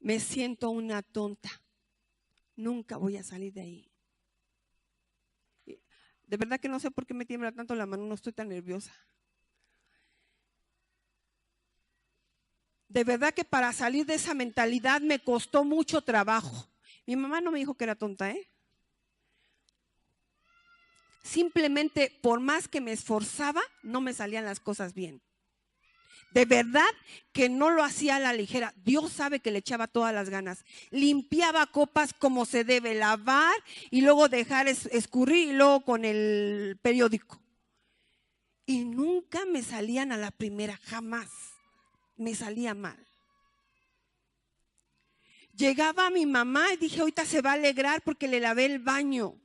Me siento una tonta, nunca voy a salir de ahí. De verdad que no sé por qué me tiembla tanto la mano, no estoy tan nerviosa. De verdad que para salir de esa mentalidad me costó mucho trabajo. Mi mamá no me dijo que era tonta, ¿eh? Simplemente por más que me esforzaba, no me salían las cosas bien. De verdad que no lo hacía a la ligera. Dios sabe que le echaba todas las ganas. Limpiaba copas como se debe, lavar y luego dejar escurrir y luego con el periódico. Y nunca me salían a la primera, jamás. Me salía mal. Llegaba mi mamá y dije, ahorita se va a alegrar porque le lavé el baño.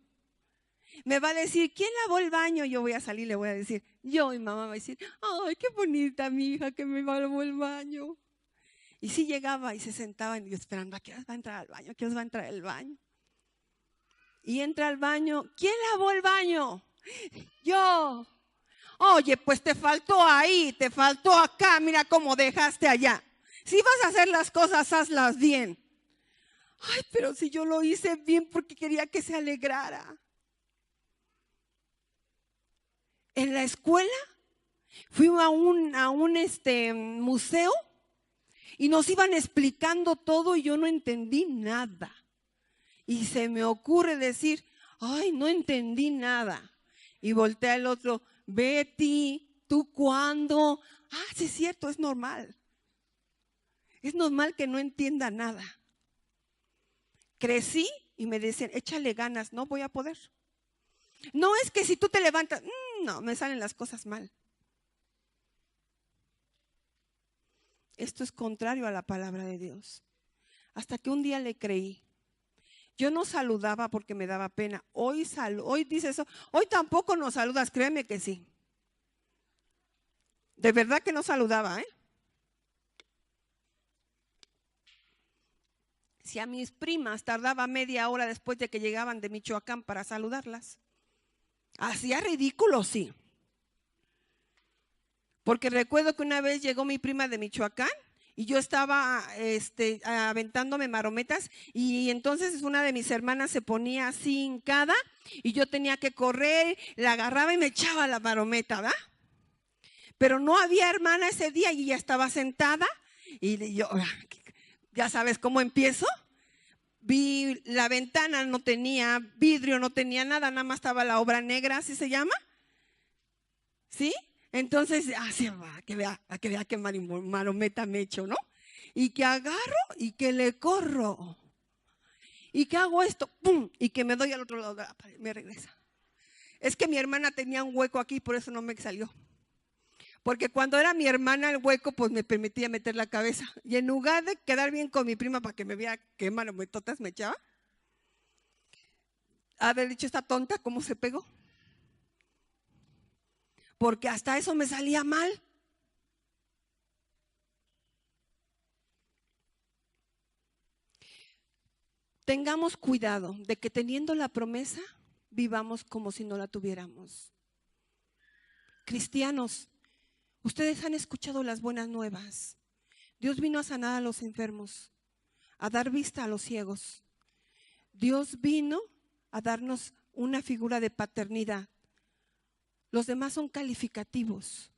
Me va a decir, ¿quién lavó el baño? Yo voy a salir y le voy a decir, yo. Y mamá va a decir, ay, qué bonita mi hija que me lavó el baño. Y sí llegaba y se sentaba y yo esperando, ¿a qué hora va a entrar al baño? ¿A qué hora va a entrar al baño? Y entra al baño, ¿quién lavó el baño? Yo. Oye, pues te faltó ahí, te faltó acá, mira cómo dejaste allá. Si vas a hacer las cosas, hazlas bien. Ay, pero si yo lo hice bien porque quería que se alegrara. En la escuela fuimos a un museo y nos iban explicando todo y yo no entendí nada. Y se me ocurre decir, ay, no entendí nada. Y voltea el otro, Betty, ¿tú cuándo? Ah, sí es cierto, es normal. Es normal que no entienda nada. Crecí y me decían, échale ganas, no voy a poder. No es que si tú te levantas, no, me salen las cosas mal. Esto es contrario a la palabra de Dios. Hasta que un día le creí. Yo no saludaba porque me daba pena. Hoy dice eso. Hoy tampoco nos saludas, créeme que sí. De verdad que no saludaba, ¿eh? Si a mis primas tardaba media hora después de que llegaban de Michoacán para saludarlas. Hacía ridículo, sí. Porque recuerdo que una vez llegó mi prima de Michoacán y yo estaba aventándome marometas y entonces una de mis hermanas se ponía así hincada y yo tenía que correr, la agarraba y me echaba la marometa, ¿verdad? Pero no había hermana ese día y ella estaba sentada y yo, ya sabes cómo empiezo. Vi la ventana, no tenía vidrio, no tenía nada, nada más estaba la obra negra, ¿así se llama? ¿Sí? Entonces, así va, a que vea qué marometa me echo, ¿no? Y que agarro y que le corro. Y que hago esto, ¡pum! Y que me doy al otro lado de la pared, me regresa. Es que mi hermana tenía un hueco aquí, por eso no me salió. Porque cuando era mi hermana el hueco, pues me permitía meter la cabeza. Y en lugar de quedar bien con mi prima para que me vea qué marometotas me echaba, haber dicho, esta tonta, ¿cómo se pegó? Porque hasta eso me salía mal. Tengamos cuidado de que teniendo la promesa, vivamos como si no la tuviéramos. Cristianos, ustedes han escuchado las buenas nuevas. Dios vino a sanar a los enfermos, a dar vista a los ciegos. Dios vino a darnos una figura de paternidad. Los demás son calificativos.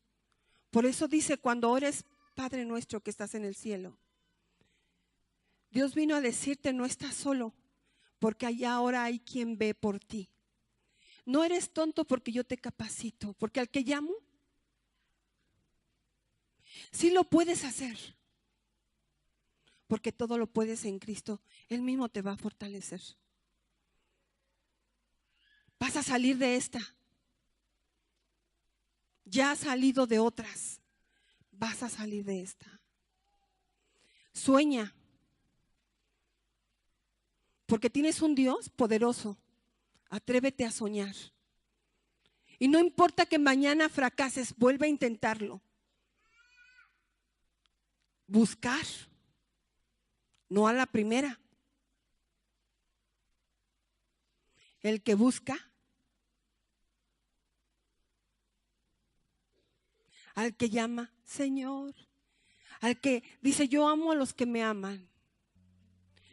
Por eso dice, cuando ores, Padre nuestro que estás en el cielo. Dios vino a decirte, no estás solo, porque allá ahora hay quien ve por ti. No eres tonto porque yo te capacito, porque al que llamo, sí lo puedes hacer. Porque todo lo puedes en Cristo, Él mismo te va a fortalecer. Vas a salir de esta. Ya has salido de otras. Vas a salir de esta. Sueña. Porque tienes un Dios poderoso. Atrévete a soñar. Y no importa que mañana fracases, vuelve a intentarlo. Buscar. No a la primera. El que busca, al que llama Señor, al que dice yo amo a los que me aman.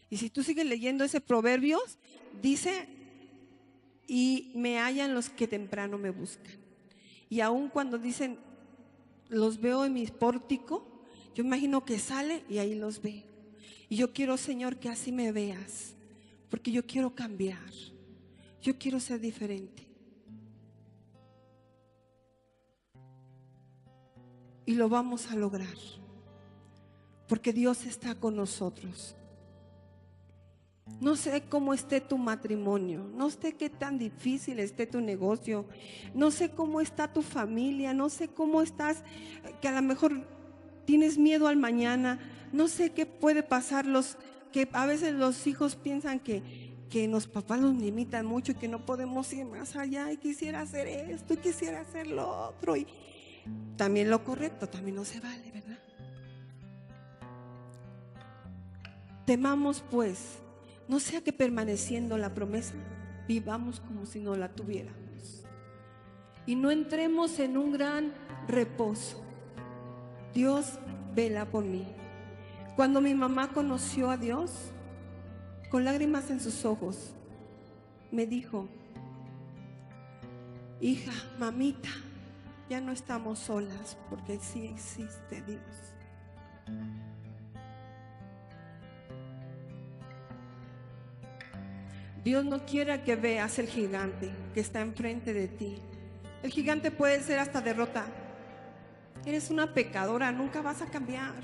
Y si tú sigues leyendo ese Proverbios, dice y me hallan los que temprano me buscan. Y aun cuando dicen los veo en mi pórtico, yo imagino que sale y ahí los ve. Y yo quiero, Señor, que así me veas, porque yo quiero cambiar, yo quiero ser diferente. Y lo vamos a lograr, porque Dios está con nosotros. No sé cómo esté tu matrimonio, no sé qué tan difícil esté tu negocio, no sé cómo está tu familia, no sé cómo estás, que a lo mejor tienes miedo al mañana, no sé qué puede pasar, que a veces los hijos piensan que los papás los limitan mucho y que no podemos ir más allá y quisiera hacer esto y quisiera hacer lo otro, y también lo correcto también no se vale, ¿verdad? Temamos pues, no sea que permaneciendo la promesa, vivamos como si no la tuviéramos. Y no entremos en un gran reposo. Dios vela por mí. Cuando mi mamá conoció a Dios, con lágrimas en sus ojos, me dijo: hija, mamita, ya no estamos solas porque sí existe Dios. Dios no quiere que veas el gigante que está enfrente de ti. El gigante puede ser hasta derrota. Eres una pecadora, nunca vas a cambiar.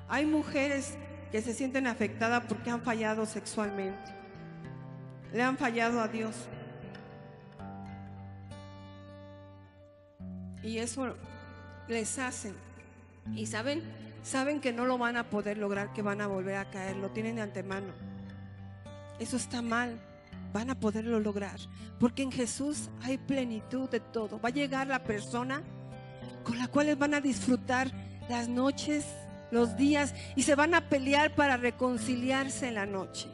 Hay mujeres que se sienten afectadas porque han fallado sexualmente. Le han fallado a Dios. Y eso les hacen. Y saben que no lo van a poder lograr, que van a volver a caer. Lo tienen de antemano. Eso está mal. Van a poderlo lograr. Porque en Jesús hay plenitud de todo. Va a llegar la persona con la cual van a disfrutar las noches, los días, y se van a pelear para reconciliarse en la noche.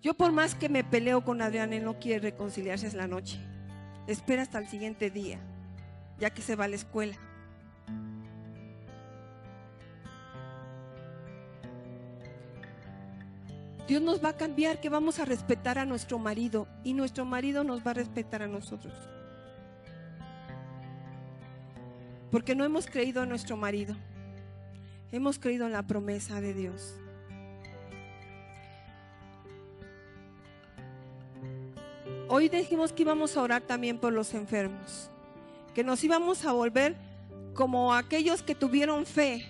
Yo, por más que me peleo con Adrián, él no quiere reconciliarse en la noche. Espera hasta el siguiente día, ya que se va a la escuela. Dios nos va a cambiar, que vamos a respetar a nuestro marido y nuestro marido nos va a respetar a nosotros. Porque no hemos creído en nuestro marido, hemos creído en la promesa de Dios. Hoy dijimos que íbamos a orar también por los enfermos, que nos íbamos a volver como aquellos que tuvieron fe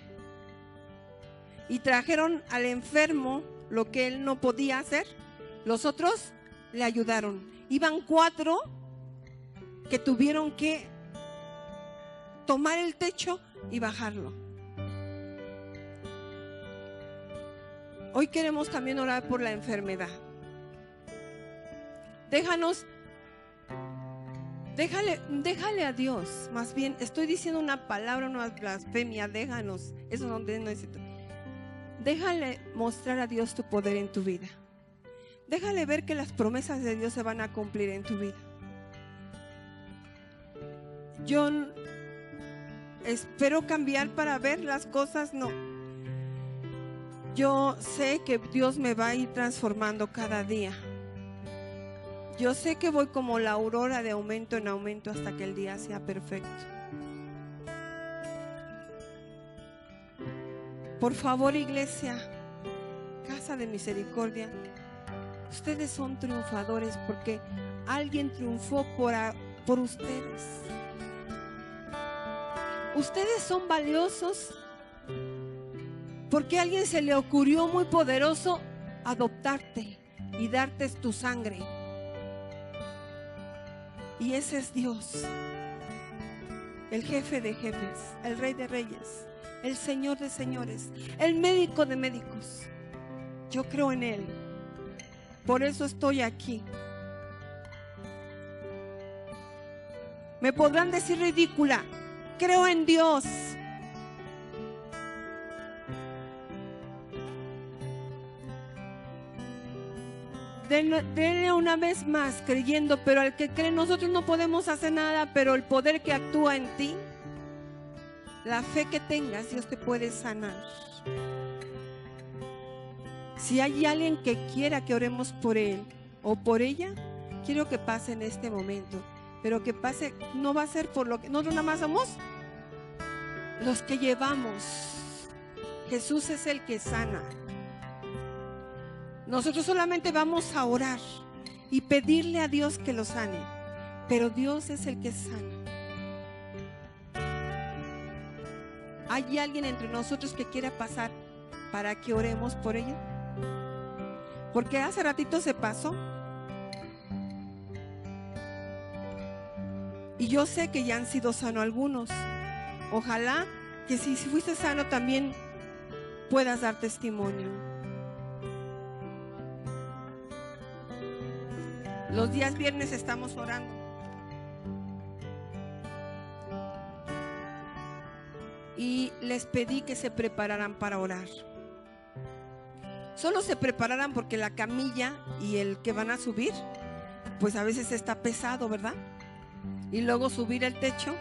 y trajeron al enfermo lo que él no podía hacer. Los otros le ayudaron. Iban 4 que tuvieron que tomar el techo y bajarlo. Hoy queremos también orar por la enfermedad. Déjale a Dios. Más bien, estoy diciendo una palabra, una blasfemia. Déjanos. Eso es donde necesito. Déjale mostrar a Dios tu poder en tu vida. Déjale ver que las promesas de Dios se van a cumplir en tu vida. Yo espero cambiar para ver las cosas, no. Yo sé que Dios me va a ir transformando cada día. Yo sé que voy como la aurora, de aumento en aumento, hasta que el día sea perfecto. Por favor, iglesia, Casa de Misericordia, ustedes son triunfadores porque alguien triunfó por ustedes. Ustedes son valiosos porque a alguien se le ocurrió muy poderoso adoptarte y darte tu sangre. Y ese es Dios, el jefe de jefes, el rey de reyes, el señor de señores, el médico de médicos. Yo creo en Él. Por eso estoy aquí. Me podrán decir ridícula. Creo en Dios. Denle una vez más creyendo, pero al que cree, nosotros no podemos hacer nada, pero el poder que actúa en ti, la fe que tengas, Dios te puede sanar. Si hay alguien que quiera que oremos por él o por ella, quiero que pase en este momento, pero que pase, no va a ser por lo que nosotros nada más somos los que llevamos. Jesús es el que sana. Nosotros solamente vamos a orar y pedirle a Dios que lo sane, pero Dios es el que sana. ¿Hay alguien entre nosotros que quiera pasar para que oremos por ella? Porque hace ratito se pasó y yo sé que ya han sido sanos algunos. Ojalá que si fuiste sano también puedas dar testimonio. Los días viernes estamos orando. Y les pedí que se prepararan para orar. Solo se prepararan porque la camilla y el que van a subir, pues a veces está pesado, ¿verdad? Y luego subir el techo.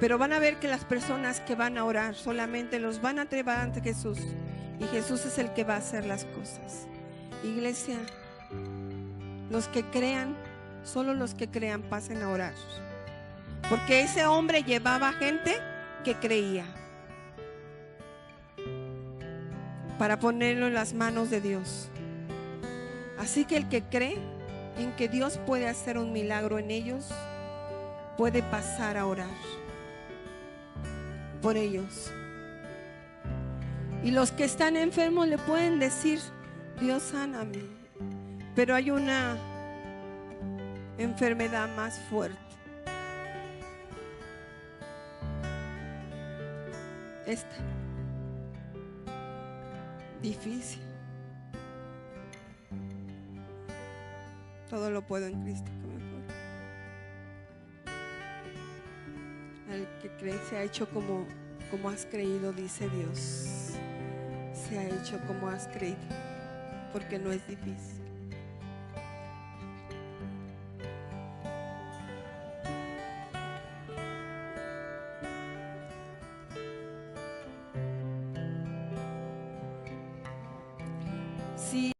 Pero van a ver que las personas que van a orar solamente los van a llevar ante Jesús. Y Jesús es el que va a hacer las cosas. Iglesia, los que crean, solo los que crean pasen a orar. Porque ese hombre llevaba gente que creía para ponerlo en las manos de Dios. Así que el que cree en que Dios puede hacer un milagro en ellos, puede pasar a orar por ellos. Y los que están enfermos le pueden decir: Dios, sáname. Pero hay una enfermedad más fuerte. Esta. Difícil. Todo lo puedo en Cristo que me fortalece. Al que cree se ha hecho como has creído, dice Dios. Se ha hecho como has creído, porque no es difícil. Sí.